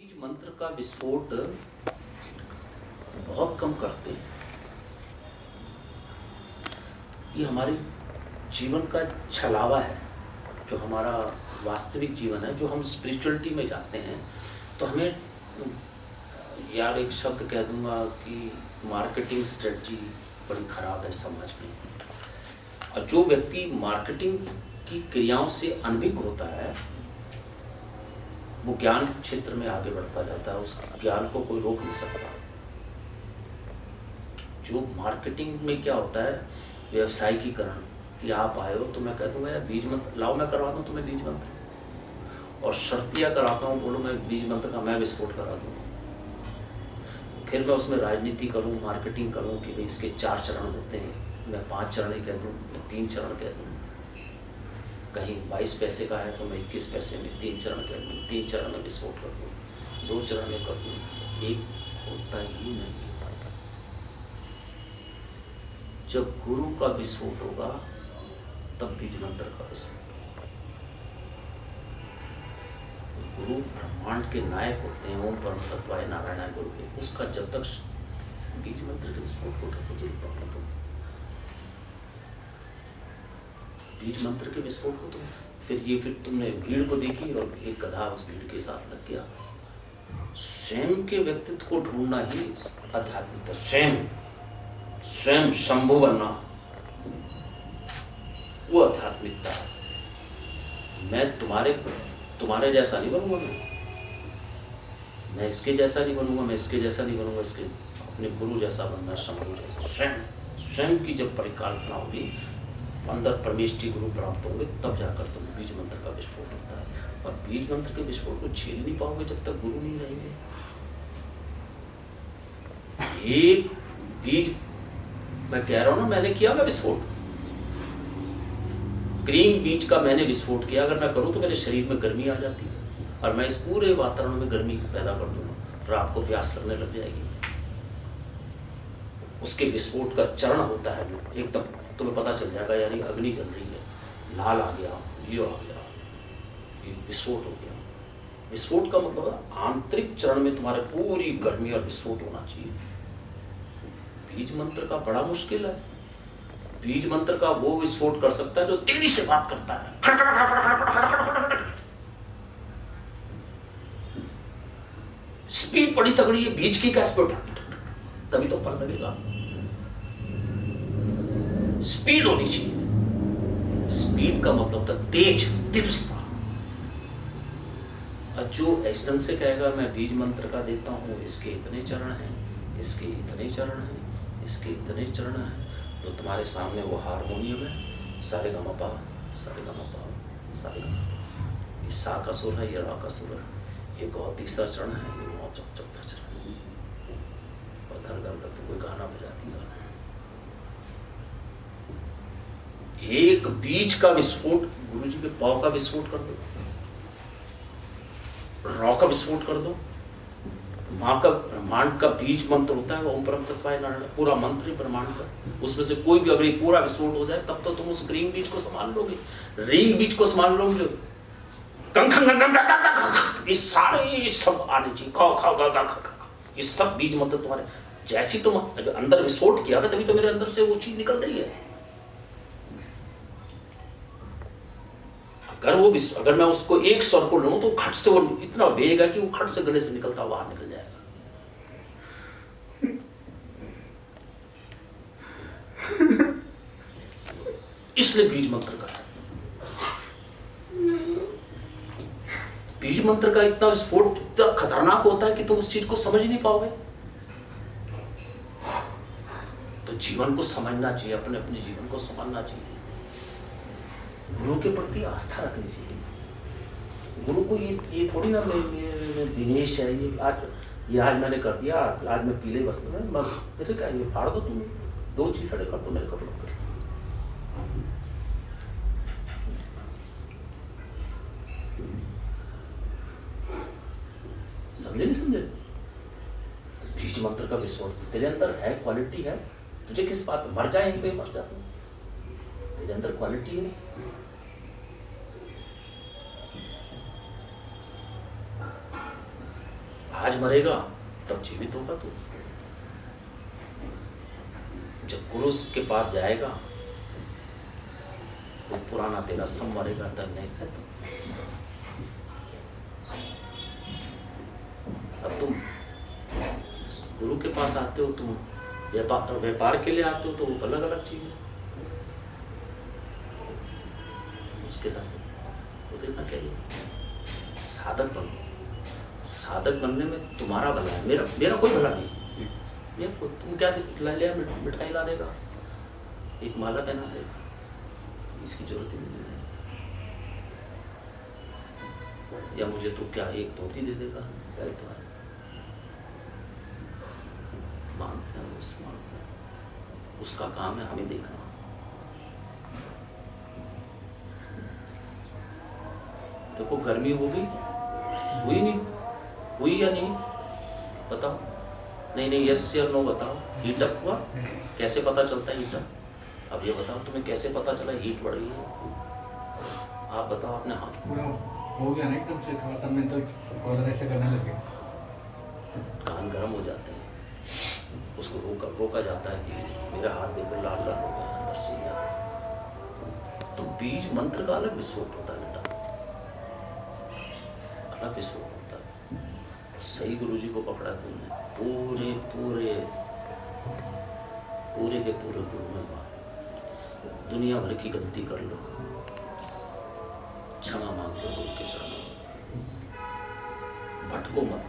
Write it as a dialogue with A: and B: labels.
A: बीज मंत्र का विस्फोट बहुत कम करते हैं। ये हमारे जीवन का छलावा है, जो हमारा वास्तविक जीवन है। जो हम स्पिरिचुअलिटी में जाते हैं तो हमें, यार एक शब्द कह दूंगा कि मार्केटिंग स्ट्रेटजी बड़ी खराब है समाज में। और जो व्यक्ति मार्केटिंग की क्रियाओं से अनभिज्ञ होता है वो ज्ञान क्षेत्र में आगे बढ़ता जाता है। उस ज्ञान को कोई रोक नहीं सकता। जो मार्केटिंग में क्या होता है, व्यवसायिकीकरण, कि आप आए हो तो मैं कह दूंगा यार बीज मंत्र लाओ, मैं करवा दूँ तुम्हें बीज मंत्र, और शर्तिया कराता हूँ, बोलो मैं बीज मंत्र का मैं विस्फोट करा दूँ। फिर मैं उसमें राजनीति करूँ, मार्केटिंग करूँ कि भाई इसके 4 चरण होते हैं, मैं 5 चरण ही कह दूँ, मैं 3 चरण कह दूँ। कहीं 22 पैसे का है तो मैं 21 पैसे में 3 चरण कह दूँ, 3 चरण में विस्फोट कर दूँ, 2 चरण में कर दूँ, एक होता ही नहीं। जब गुरु का विस्फोट होगा तब बीज मंत्र का विस्फोट होगा। गुरु ब्रह्मांड के नायक होते हैं, ओम परम तत्वाय नारायण गुरु के। उसका जब तक बीज मंत्र के विस्फोट को कैसे झेल पाओगे तुम? बीज मंत्र के विस्फोट को तुम फिर तुमने भीड़ को देखी और एक गधा उस भीड़ के साथ लग गया। स्वयं के व्यक्तित्व को ढूंढना ही आध्यात्मिकता, स्वयं शंभु बनना, वो आध्यात्मिकता है। मैं तुम्हारे जैसा नहीं बनूंगा, मैं इसके जैसा नहीं बनूंगा, मैं इसके जैसा नहीं बनूंगा, इसके अपने गुरु जैसा बनना, शंभु जैसा। स्वयं की जब परिकल्पना होगी, अंदर परमेष्ठी गुरु प्राप्त होंगे, तब जाकर तुम बीज मंत्र का विस्फोट होता है। और बीज मंत्र के विस्फोट को झेल नहीं पाओगे जब तक गुरु नहीं रहेंगे। एक बीज, मैं कह रहा हूं ना, मैंने किया मैं विस्फोट, ग्रीन बीज का मैंने विस्फोट किया। अगर मैं करूं तो मेरे शरीर में गर्मी आ जाती है और मैं इस पूरे वातावरण में गर्मी पैदा कर दूंगा और आपको प्यास लगने लग जाएगी। उसके विस्फोट का चरण होता है जो एकदम तुम्हें पता चल जाएगा, यार ये अग्नि जल रही है, लाल आ गया, ये आ गया, ये विस्फोट हो गया। विस्फोट का मतलब आंतरिक चरण में तुम्हारे पूरी गर्मी और विस्फोट होना चाहिए। बीज मंत्र का बड़ा मुश्किल है। बीज मंत्र का वो विस्फोट कर सकता है जो तेजी से बात करता है, स्पीड बड़ी तगड़ी है बीज की, क्या स्पीड, तभी तो फल लगेगा। स्पीड होनी चाहिए। स्पीड का मतलब था तेज, तीव्रता। और जो इस ढंग से कहेगा मैं बीज मंत्र का देता हूं, इसके इतने चरण हैं, इसके इतने चरण हैं, इसके इतने चरण हैं, तो तुम्हारे सामने वो हारमोनियम है, सारे गा मा पा, सारे गा मा पा, सारे गा मा पा। ये सा का सुर है, ये रा का सुर है, ये गौ तीसरा चरण है, ये मौ चौथा चरण है। और धर धर करते कोई गाना बजा दिया। एक बीज का विस्फोट, गुरु जी के पाव का विस्फोट कर दो, रॉ का विस्फोट कर दो। माँ का ब्रह्मांड का बीज मंत्र होता है वो ओम परम तत्वाय नारायण, पूरा मंत्र ही ब्रह्मांड का। उसमें से कोई भी अगर ये पूरा विस्फोट हो जाए तब तो तुम उस ग्रीन बीज को संभाल लोगे, रिंग बीज को संभाल लोगे। ये सारे सब आने चाहिए, खा खा गा गा खा खा, ये सब बीज मंत्र तुम्हारे। जैसी तुम अंदर विस्फोट किया तभी तो मेरे अंदर से वो चीज निकल रही है। अगर मैं उसको एक स्वर को लूं तो खट से वो इतना वेग है कि वो खट से गले से निकलता हुआ बाहर निकल जाएगा। इसलिए बीज मंत्र का इतना विस्फोट इतना खतरनाक होता है कि तुम उस चीज को समझ नहीं पाओगे। तो जीवन को समझना चाहिए, अपने अपने जीवन को समझना चाहिए, गुरु के प्रति आस्था रखनी चाहिए। गुरु को ये थोड़ी ना मैं दिनेश है, ये आज मैंने कर दिया, आज मैं पीले वस्त्र में मेरे क्या ये फाड़ दो, तुम 2 चीज खड़े कर दो मेरे कपड़ों पर। समझे नहीं समझे? बीज मंत्र का विस्फोट तेरे अंदर है, क्वालिटी है, तुझे किस बात मर जाए यहीं पे मर जा, तेरे अंदर क्वालिटी है। आज मरेगा तब जीवित होगा तू। जब गुरु के पास जाएगा तो पुराना तेरा सब मरेगा, तब नहीं खत्म। अब तुम गुरु के पास आते हो, तुम व्यापार के लिए आते हो, तो वो अलग अलग चीज है। उसके साथ वो देखना क्या है, साधक बनो। साधक बनने में तुम्हारा भला है, मेरा कोई भला नहीं। ये तुम क्या ला लिया, मिठाई ला देगा, एक माला पहना देगा, इसकी जरूरत ही नहीं है। या मुझे तो क्या एक धोती दे देगा, क्या तो है। मानते हैं, मानते हैं, उसका काम है हमें देखना। देखो गर्मी होगी, हुई नहीं, हुई या नहीं बताओ। नहीं यस या नो बताओ। हीटअप हुआ, कैसे पता चलता है हीटअप? अब ये बताओ तुम्हें कैसे पता चला हीट बढ़ गई है? आप बताओ अपने हाथ।
B: पूरा हो गया ना एकदम से, थोड़ा सा में तो कॉलर ऐसे करने लगे,
A: कान गर्म हो जाते हैं, उसको रोका जाता है कि मेरा हाथ देखो लाल लाल हो गया अंदर से। तो बीज मंत्र का अलग विस्फोट होता है बेटा, अलग विस्फोट होता है। सही गुरुजी को पकड़ा तुमने, पूरे के पूरे गुरु में बात। दुनिया भर की गलती कर लो, क्षमा मांग लो गुरु के चरणों में, भटको मत।